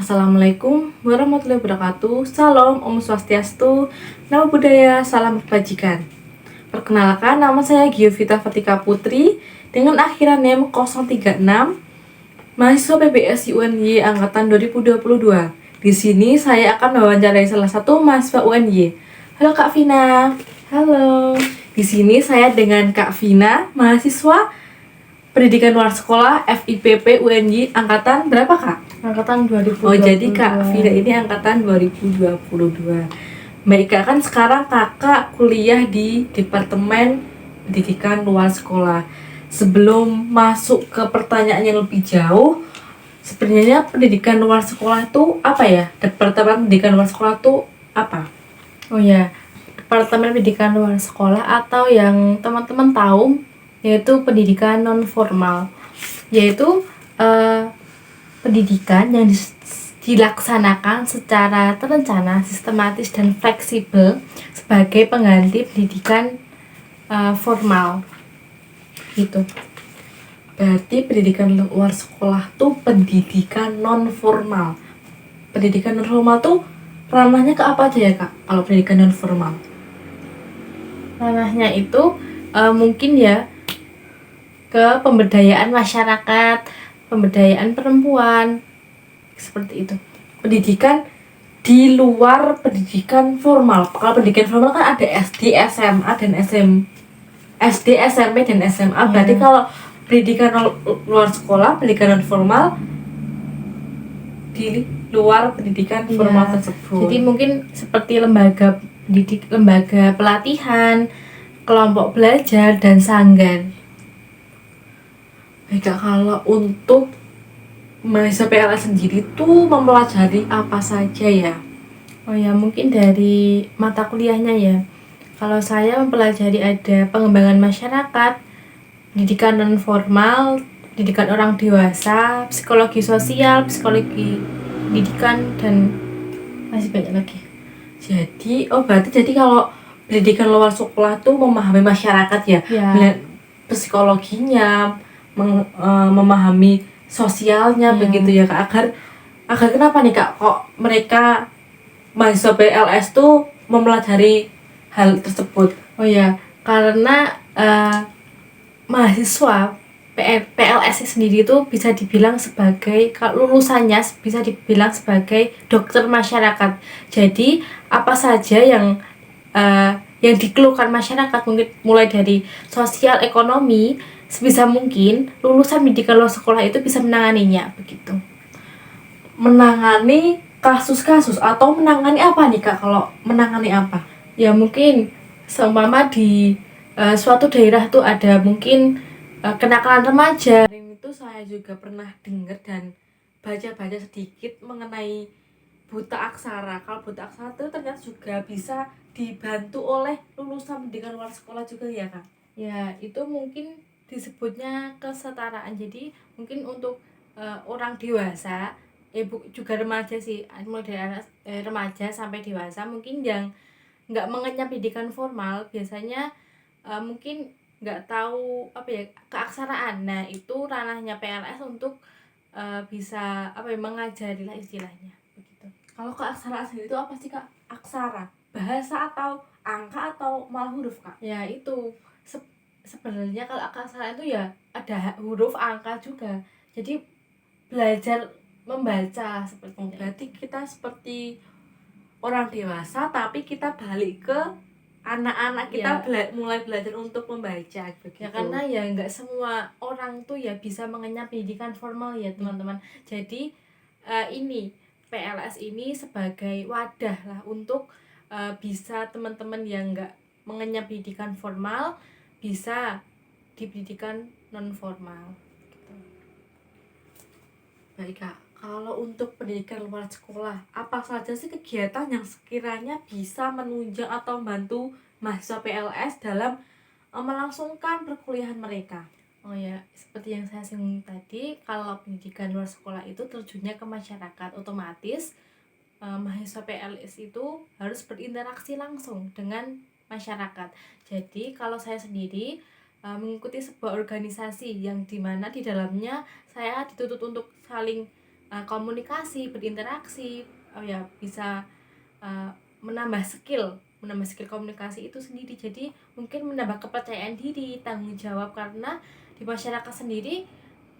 Assalamualaikum warahmatullahi wabarakatuh. Salam, Om Swastiastu, Namo Buddhaya, salam kebajikan. Perkenalkan, nama saya Giovita Fatika Putri dengan akhiran NIM 036, mahasiswa PBS UNY angkatan 2022. Di sini saya akan mewawancarai salah satu mahasiswa UNY. Halo Kak Vina. Halo. Di sini saya dengan Kak Vina, mahasiswa Pendidikan Luar Sekolah FIPP UNY angkatan berapa Kak? Angkatan 2022. Oh, jadi Kak Vina ini angkatan 2022. Baik Kak, kan sekarang Kakak kuliah di Departemen Pendidikan Luar Sekolah. Sebelum masuk ke pertanyaan yang lebih jauh, sebenarnya pendidikan luar sekolah itu apa ya? Departemen Pendidikan Luar Sekolah itu apa? Oh ya, Departemen Pendidikan Luar Sekolah atau yang teman-teman tahu yaitu pendidikan non formal, yaitu pendidikan yang dilaksanakan secara terencana, sistematis dan fleksibel sebagai pengganti pendidikan formal. Gitu. Berarti pendidikan luar sekolah tuh pendidikan non formal. Pendidikan non formal tuh ranahnya ke apa aja ya Kak? Kalau pendidikan non formal? Ranahnya itu mungkin ya ke pemberdayaan masyarakat, pemberdayaan perempuan, seperti itu. Pendidikan di luar pendidikan formal. Kalau pendidikan formal kan ada SD, SMA dan SD, SMP dan SMA. Berarti kalau pendidikan luar sekolah, pendidikan non formal di luar pendidikan formal tersebut. Jadi mungkin seperti lembaga pendidik, lembaga pelatihan, kelompok belajar dan sanggar. Baik Kak, kalau untuk mahasiswa PLS sendiri tuh mempelajari apa saja ya? Oh ya, mungkin dari mata kuliahnya ya. Kalau saya mempelajari ada pengembangan masyarakat, pendidikan non formal, pendidikan orang dewasa, psikologi sosial, psikologi pendidikan dan masih banyak lagi. Jadi, berarti jadi kalau pendidikan luar sekolah tuh memahami masyarakat ya, melihat psikologinya, memahami sosialnya begitu ya Kak. Agar kenapa nih Kak kok mereka mahasiswa PLS tuh mempelajari hal tersebut? Oh ya, karena mahasiswa PLS sendiri itu bisa dibilang sebagai, kalau lulusannya bisa dibilang sebagai dokter masyarakat. Jadi apa saja yang dikeluhkan masyarakat, mungkin mulai dari sosial, ekonomi, sebisa mungkin lulusan pendidikan luar sekolah itu bisa menanganinya begitu. Menangani kasus-kasus atau menangani apa nih Kak? Kalau menangani apa? Ya mungkin seumpama di suatu daerah tuh ada mungkin kenakalan remaja. Itu saya juga pernah dengar dan baca-baca sedikit mengenai buta aksara. Kalau buta aksara itu ternyata juga bisa dibantu oleh lulusan pendidikan luar sekolah juga ya Kak? Ya, itu mungkin disebutnya kesetaraan. Jadi mungkin untuk orang dewasa, juga remaja sih, mulai dari remaja sampai dewasa, mungkin yang nggak mengenyam pendidikan formal biasanya mungkin nggak tahu apa ya, keaksaraan. Nah, itu ranahnya PLS untuk bisa mengajari lah istilahnya begitu. Kalau keaksaraan sendiri itu apa sih Kak? Aksara, bahasa atau angka atau malah huruf Kak? Ya itu sebenarnya kalau aksara itu ya ada huruf, angka juga. Jadi belajar membaca seperti itu. Berarti kita seperti orang dewasa tapi kita balik ke anak-anak kita mulai belajar untuk membaca begitu. Ya karena ya nggak semua orang tuh ya bisa mengenyam pendidikan formal ya teman-teman. Jadi ini PLS ini sebagai wadah lah untuk bisa teman-teman yang nggak mengenyam pendidikan formal bisa di pendidikan non formal gitu. Baik Kak, kalau untuk pendidikan luar sekolah, apa saja sih kegiatan yang sekiranya bisa menunjang atau membantu mahasiswa PLS dalam melangsungkan perkuliahan mereka? Oh ya, seperti yang saya singgung tadi, kalau pendidikan luar sekolah itu terjunnya ke masyarakat, otomatis mahasiswa PLS itu harus berinteraksi langsung dengan masyarakat. Jadi kalau saya sendiri mengikuti sebuah organisasi yang dimana di dalamnya saya dituntut untuk saling komunikasi, berinteraksi, ya bisa uh, menambah skill komunikasi itu sendiri. Jadi mungkin menambah kepercayaan diri, tanggung jawab, karena di masyarakat sendiri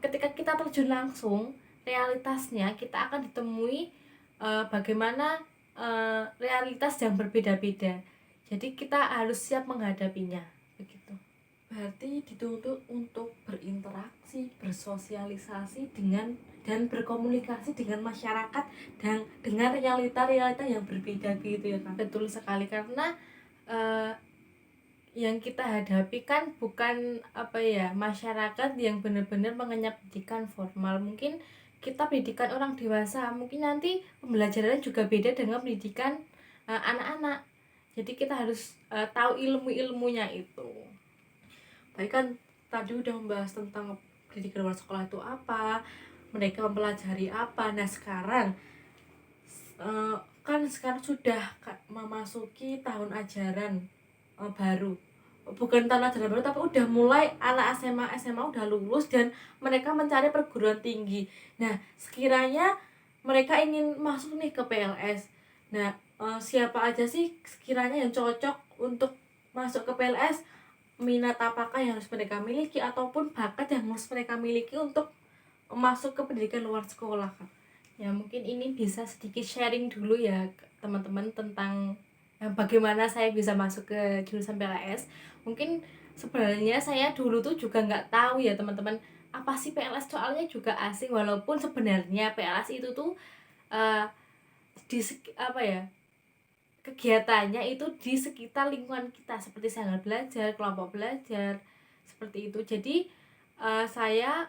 ketika kita terjun langsung, realitasnya kita akan ditemui bagaimana realitas yang berbeda-beda. Jadi kita harus siap menghadapinya, begitu. Berarti dituntut untuk berinteraksi, bersosialisasi dan berkomunikasi dengan masyarakat dan dengan realita-realita yang berbeda gitu ya Kak. Betul sekali, karena uh, yang kita hadapi kan bukan masyarakat yang benar-benar mengenyam pendidikan formal. Mungkin kita pendidikan orang dewasa, mungkin nanti pembelajaran juga beda dengan pendidikan anak-anak. Jadi kita harus tahu ilmu-ilmunya itu. Baik, kan tadi udah membahas tentang pendidikan luar sekolah itu apa, mereka mempelajari apa. Nah sekarang kan sekarang sudah memasuki tahun ajaran baru, bukan tahun ajaran baru tapi udah mulai anak SMA udah lulus dan mereka mencari perguruan tinggi. Nah sekiranya mereka ingin masuk nih ke PLS. Nah siapa aja sih sekiranya yang cocok untuk masuk ke PLS, minat apakah yang harus mereka miliki ataupun bakat yang harus mereka miliki untuk masuk ke pendidikan luar sekolah Kak? Ya mungkin ini bisa sedikit sharing dulu ya teman-teman tentang bagaimana saya bisa masuk ke jurusan PLS. Mungkin sebenarnya saya dulu tuh juga nggak tahu ya teman-teman, apa sih PLS, soalnya juga asing, walaupun sebenarnya PLS itu tuh uh, di kegiatannya itu di sekitar lingkungan kita, seperti sanggar belajar, kelompok belajar, seperti itu. Jadi saya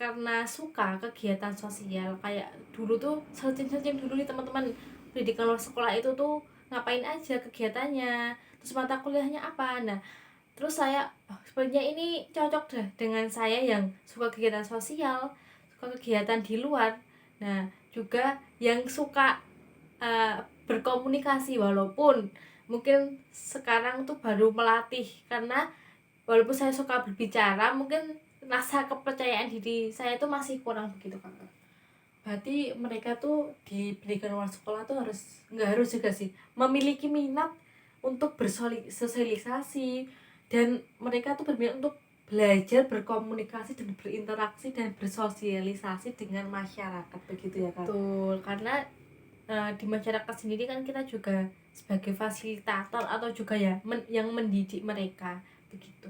karena suka kegiatan sosial, kayak dulu tuh searching dulu nih teman-teman, pendidikan luar sekolah itu tuh ngapain aja kegiatannya, terus mata kuliahnya apa. Nah terus saya sebenarnya ini cocok deh dengan saya yang suka kegiatan sosial, suka kegiatan di luar. Nah juga yang suka berkomunikasi, walaupun mungkin sekarang tuh baru melatih, karena walaupun saya suka berbicara, mungkin rasa kepercayaan diri saya tuh masih kurang begitu Kak. Berarti mereka tuh di pendidikan luar sekolah tuh nggak harus juga sih memiliki minat untuk bersosialisasi, dan mereka tuh berminat untuk belajar berkomunikasi dan berinteraksi dan bersosialisasi dengan masyarakat, begitu ya Kak? Betul, karena di masyarakat sendiri kan kita juga sebagai fasilitator atau juga ya yang mendidik mereka, begitu.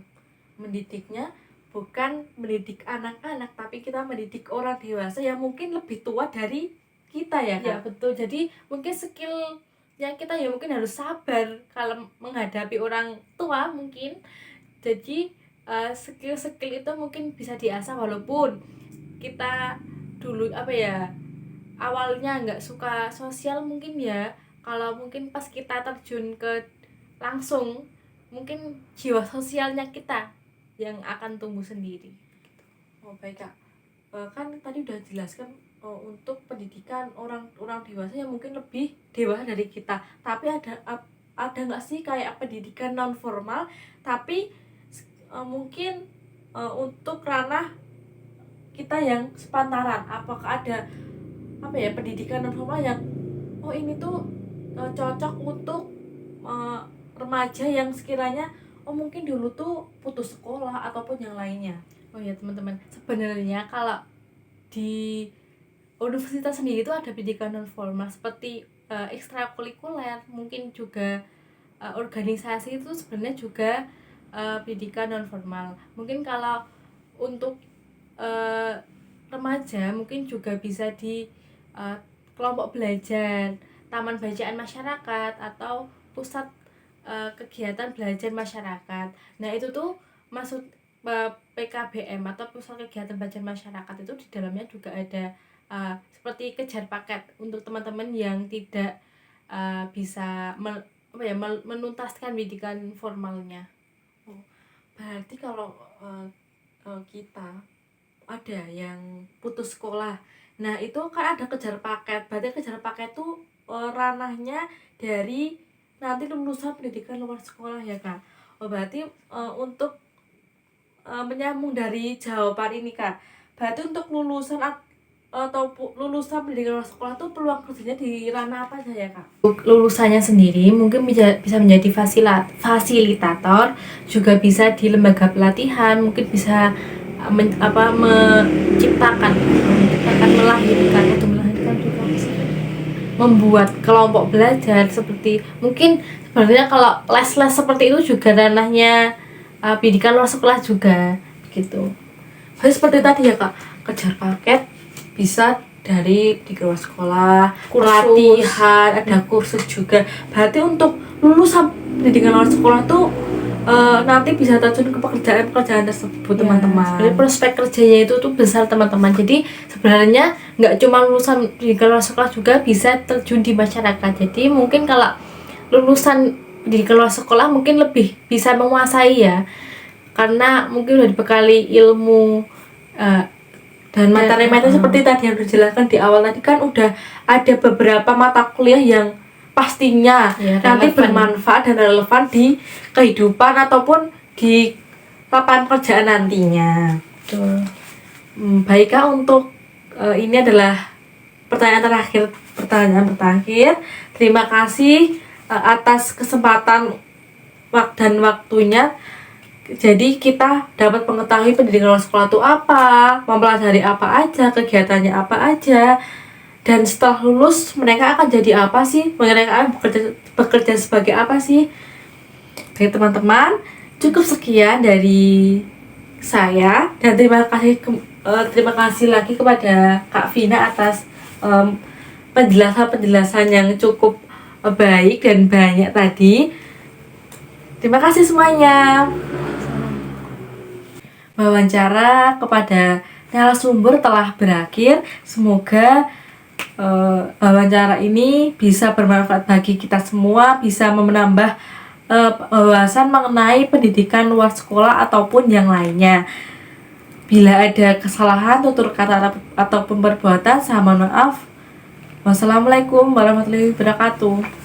Mendidiknya bukan mendidik anak-anak tapi kita mendidik orang dewasa yang mungkin lebih tua dari kita ya Ya Kak? betul, jadi mungkin skillnya kita ya mungkin harus sabar kalau menghadapi orang tua mungkin. Jadi skill-skill itu mungkin bisa diasah, walaupun kita dulu awalnya nggak suka sosial mungkin ya. Kalau mungkin pas kita terjun ke langsung, mungkin jiwa sosialnya kita yang akan tumbuh sendiri. Oh baik Kak. Kan tadi udah jelaskan untuk pendidikan orang orang dewasa yang mungkin lebih dewasa dari kita, tapi ada nggak sih kayak pendidikan non formal tapi mungkin untuk ranah kita yang sepantaran, apakah ada pendidikan non formal yang ini tuh cocok untuk uh, remaja yang sekiranya mungkin dulu tuh putus sekolah ataupun yang lainnya? Oh ya teman-teman, sebenarnya kalau di universitas sendiri itu ada pendidikan non formal seperti ekstrakurikuler, mungkin juga organisasi, itu sebenarnya juga pendidikan non formal. Mungkin kalau untuk remaja mungkin juga bisa di uh, kelompok belajar, taman bacaan masyarakat, atau pusat kegiatan belajar masyarakat. Nah itu tuh maksud PKBM atau pusat kegiatan belajar masyarakat itu di dalamnya juga ada seperti kejar paket untuk teman-teman yang tidak bisa menuntaskan pendidikan formalnya. Berarti kalau kita ada yang putus sekolah, nah itu kan ada kejar paket. Berarti kejar paket tuh ranahnya dari nanti lulusan pendidikan luar sekolah ya Kak? Berarti untuk menyambung dari jawaban ini Kak, berarti untuk lulusan atau lulusan pendidikan luar sekolah tuh peluang kerjanya di ranah apa aja ya Kak? Lulusannya sendiri mungkin bisa menjadi fasilitator, juga bisa di lembaga pelatihan, mungkin bisa menciptakan, melahirkan atau melahirkan juga bisa, membuat kelompok belajar seperti mungkin sebenarnya kalau les-les seperti itu juga ranahnya pendidikan luar sekolah juga gitu. Jadi seperti tadi ya Kak, kejar paket bisa dari di luar sekolah, latihan, ada kursus juga. Berarti untuk lulusan pendidikan luar sekolah tuh nanti bisa terjun ke pekerjaan tersebut teman-teman. Sebenarnya prospek kerjanya itu tuh besar teman-teman. Jadi sebenarnya nggak cuma lulusan pendidikan luar sekolah juga bisa terjun di masyarakat. Jadi mungkin kalau lulusan pendidikan luar sekolah mungkin lebih bisa menguasai ya, karena mungkin udah dibekali ilmu dan materi-materi seperti tadi yang dijelaskan di awal tadi kan udah ada beberapa mata kuliah yang pastinya nanti bermanfaat dan relevan di kehidupan ataupun di lapangan pekerjaan nantinya. Betul. Baik Kak, untuk ini adalah pertanyaan terakhir. Terima kasih atas kesempatan dan waktunya. Jadi kita dapat mengetahui pendidikan luar sekolah itu apa, mempelajari apa aja, kegiatannya apa aja, dan setelah lulus mereka akan jadi apa sih, mereka akan bekerja sebagai apa sih. Oke teman-teman, cukup sekian dari saya, dan terima kasih lagi kepada Kak Vina atas penjelasan yang cukup baik dan banyak tadi. Terima kasih semuanya. Wawancara kepada narasumber telah berakhir. Semoga wawancara ini bisa bermanfaat bagi kita semua, bisa menambah wawasan mengenai pendidikan luar sekolah ataupun yang lainnya. Bila ada kesalahan, tutur kata ataupun perbuatan, saya mohon maaf. Wassalamualaikum warahmatullahi wabarakatuh.